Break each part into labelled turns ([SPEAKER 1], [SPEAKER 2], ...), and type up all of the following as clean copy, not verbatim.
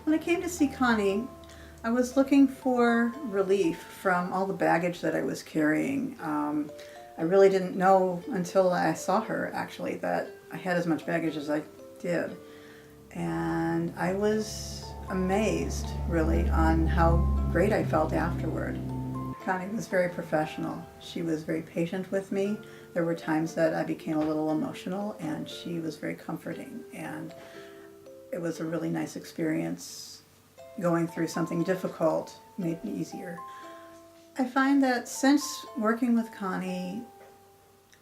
[SPEAKER 1] When I came to see Connie, I was looking for relief from all the baggage that I was carrying. I really didn't know until I saw her, actually, that I had as much baggage as I did. And I was amazed, really, on how great I felt afterward. Connie was very professional. She was very patient with me. There were times that I became a little emotional, and she was very comforting. And it was a really nice experience. Going through something difficult made me easier. I find that since working with Connie,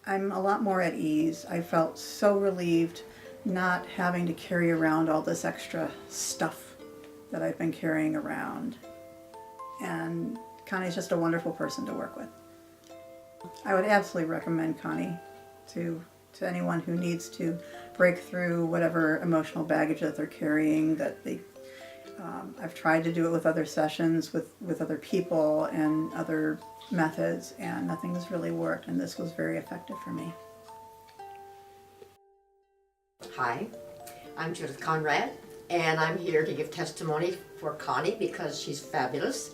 [SPEAKER 1] I'm a lot more at ease. I felt so relieved not having to carry around all this extra stuff that I've been carrying around. And Connie's just a wonderful person to work with. I would absolutely recommend Connie to anyone who needs to break through whatever emotional baggage that they're carrying. I've tried to do it with other sessions, with other people and other methods, and nothing's really worked, and this was very effective for me.
[SPEAKER 2] Hi, I'm Judith Conrad, and I'm here to give testimony for Connie because she's fabulous.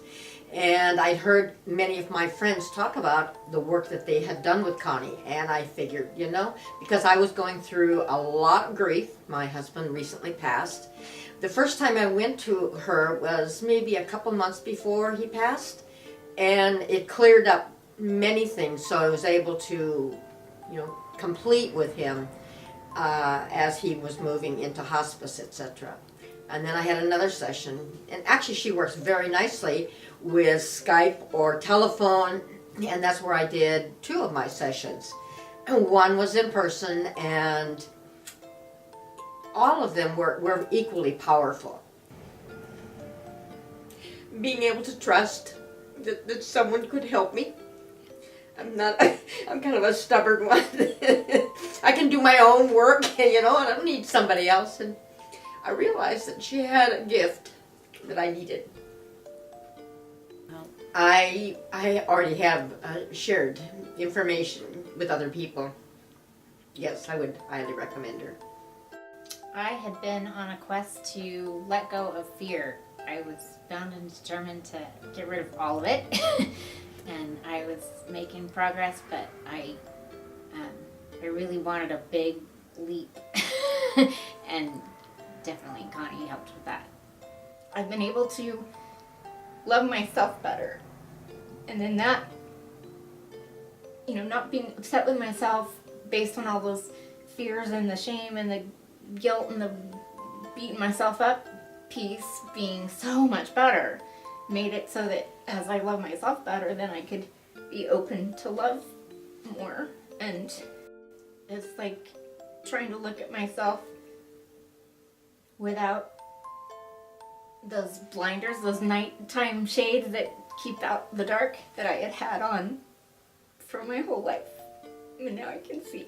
[SPEAKER 2] And I'd heard many of my friends talk about the work that they had done with Connie, and I figured, because I was going through a lot of grief. My husband recently passed. The first time I went to her was maybe a couple months before he passed, and it cleared up many things, so I was able to, complete with him as he was moving into hospice, etc. And then I had another session, and actually she works very nicely with Skype or telephone, and that's where I did 2 of my sessions. And one was in person, and all of them were equally powerful. Being able to trust that someone could help me. I'm kind of a stubborn one. I can do my own work, and I don't need somebody else. And I realized that she had a gift that I needed. I already have shared information with other people. Yes, I would highly recommend her.
[SPEAKER 3] I had been on a quest to let go of fear. I was bound and determined to get rid of all of it. And I was making progress, but I really wanted a big leap. And definitely Connie helped with that. I've been able to love myself better. And then that, not being upset with myself based on all those fears and the shame and the guilt and the beating myself up piece being so much better made it so that as I love myself better, then I could be open to love more. And it's like trying to look at myself without those blinders, those nighttime shades that keep out the dark that I had had on for my whole life. And now I can see.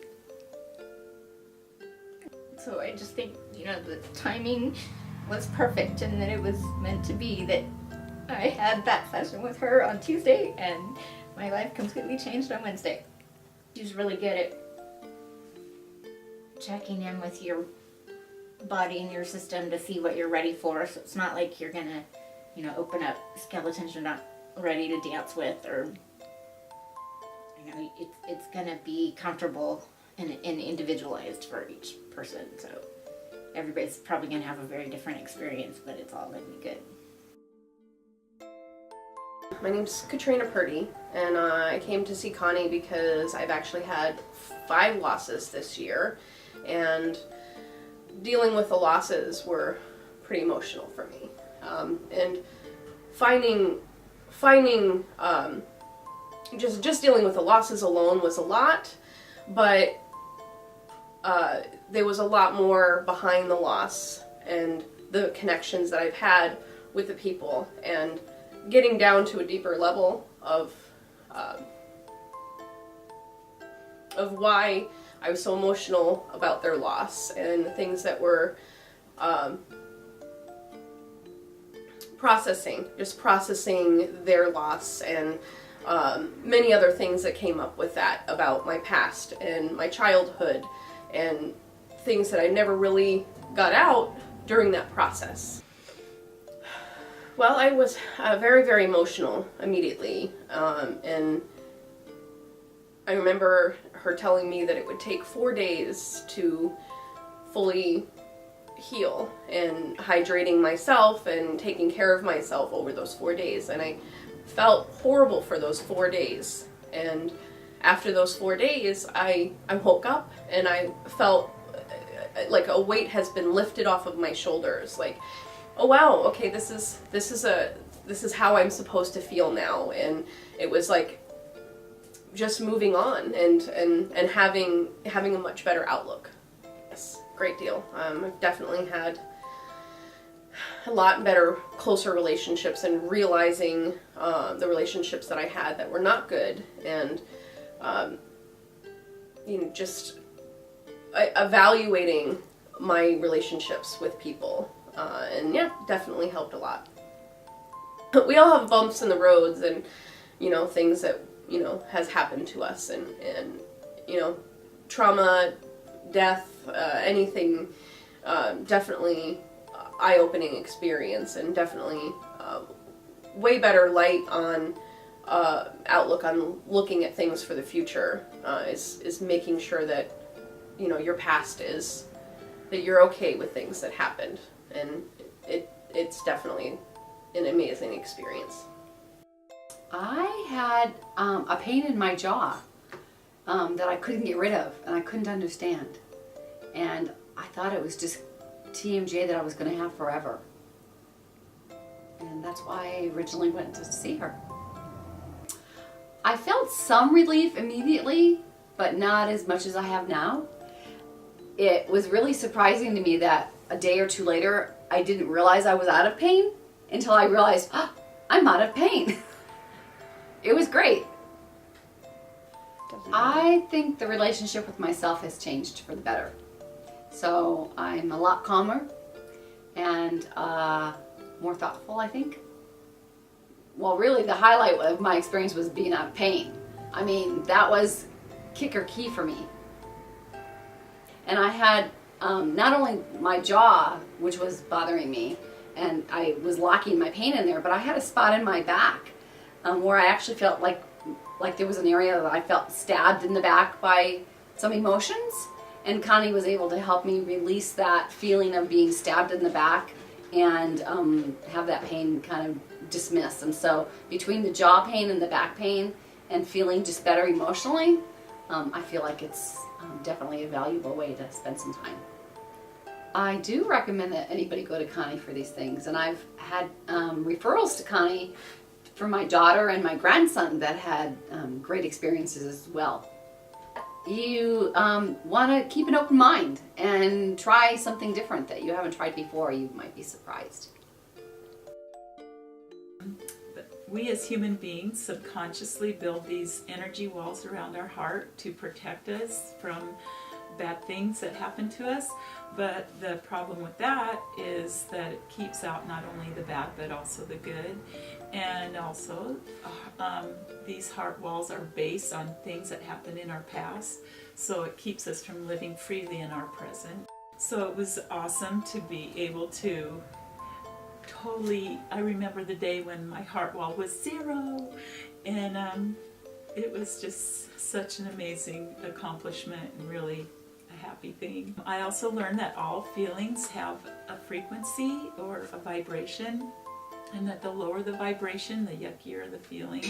[SPEAKER 3] So I just think, the timing was perfect, and that it was meant to be that I had that session with her on Tuesday, and my life completely changed on Wednesday. She's really good at checking in with your body and your system to see what you're ready for. So it's not like you're gonna, open up skeletons you're not ready to dance with, or it's gonna be comfortable and individualized for each person. So everybody's probably gonna have a very different experience, but it's all gonna be good.
[SPEAKER 4] My name's Katrina Purdy, and I came to see Connie because I've actually had 5 losses this year, and dealing with the losses were pretty emotional for me. And finding just dealing with the losses alone was a lot, but there was a lot more behind the loss and the connections that I've had with the people, and getting down to a deeper level of why I was so emotional about their loss, and the things that were processing their loss, and many other things that came up with that about my past and my childhood, and things that I never really got out during that process. Well, I was very, very emotional immediately. And I remember her telling me that it would take 4 days to fully heal, and hydrating myself and taking care of myself over those 4 days. And I felt horrible for those 4 days. And after those 4 days, I woke up and I felt like a weight has been lifted off of my shoulders. Like, oh wow, okay, this is how I'm supposed to feel now. And it was like just moving on and having a much better outlook. Yes, great deal. I've definitely had a lot better, closer relationships, and realizing the relationships that I had that were not good, and just evaluating my relationships with people, and yeah, definitely helped a lot. We all have bumps in the roads, and things that has happened to us, and trauma, death, anything, definitely eye-opening experience, and definitely way better light on outlook on looking at things for the future, is making sure that your past is, that you're okay with things that happened, and it's definitely an amazing experience.
[SPEAKER 5] I had a pain in my jaw that I couldn't get rid of, and I couldn't understand. And I thought it was just TMJ that I was going to have forever. And that's why I originally went to see her. I felt some relief immediately, but not as much as I have now. It was really surprising to me that a day or two later, I didn't realize I was out of pain until I realized, oh, I'm out of pain. It was great. I think the relationship with myself has changed for the better. So I'm a lot calmer and more thoughtful, I think. Well, really the highlight of my experience was being out of pain. I mean, that was kicker key for me. And I had not only my jaw, which was bothering me, and I was locking my pain in there, but I had a spot in my back where I actually felt like there was an area that I felt stabbed in the back by some emotions, and Connie was able to help me release that feeling of being stabbed in the back and have that pain kind of dismiss. And so between the jaw pain and the back pain and feeling just better emotionally, I feel like it's definitely a valuable way to spend some time. I do recommend that anybody go to Connie for these things, and I've had referrals to Connie for my daughter and my grandson that had great experiences as well. You want to keep an open mind and try something different that you haven't tried before. You might be surprised.
[SPEAKER 6] We as human beings subconsciously build these energy walls around our heart to protect us from bad things that happen to us. But the problem with that is that it keeps out not only the bad but also the good. And also these heart walls are based on things that happened in our past, so it keeps us from living freely in our present. So it was awesome to be able to I remember the day when my heart wall was 0, and it was just such an amazing accomplishment and really a happy thing. I also learned that all feelings have a frequency or a vibration, and that the lower the vibration, the yuckier the feeling.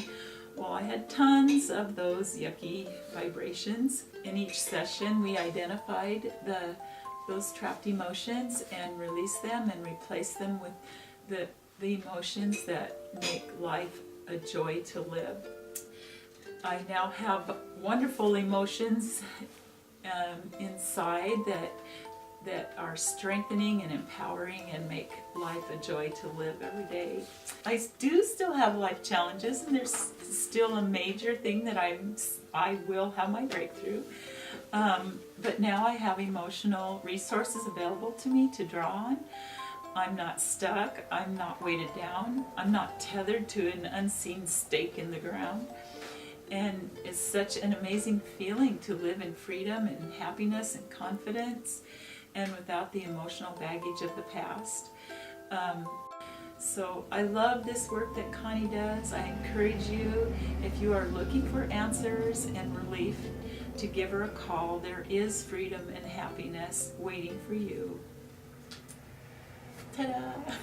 [SPEAKER 6] Well, I had tons of those yucky vibrations. In each session, we identified those trapped emotions and released them and replaced them with the emotions that make life a joy to live. I now have wonderful emotions inside that are strengthening and empowering and make life a joy to live every day. I do still have life challenges, and there's still a major thing that I will have my breakthrough. But now I have emotional resources available to me to draw on. I'm not stuck, I'm not weighted down, I'm not tethered to an unseen stake in the ground. And it's such an amazing feeling to live in freedom and happiness and confidence, and without the emotional baggage of the past. So I love this work that Connie does. I encourage you, if you are looking for answers and relief, to give her a call. There is freedom and happiness waiting for you. Ta-da!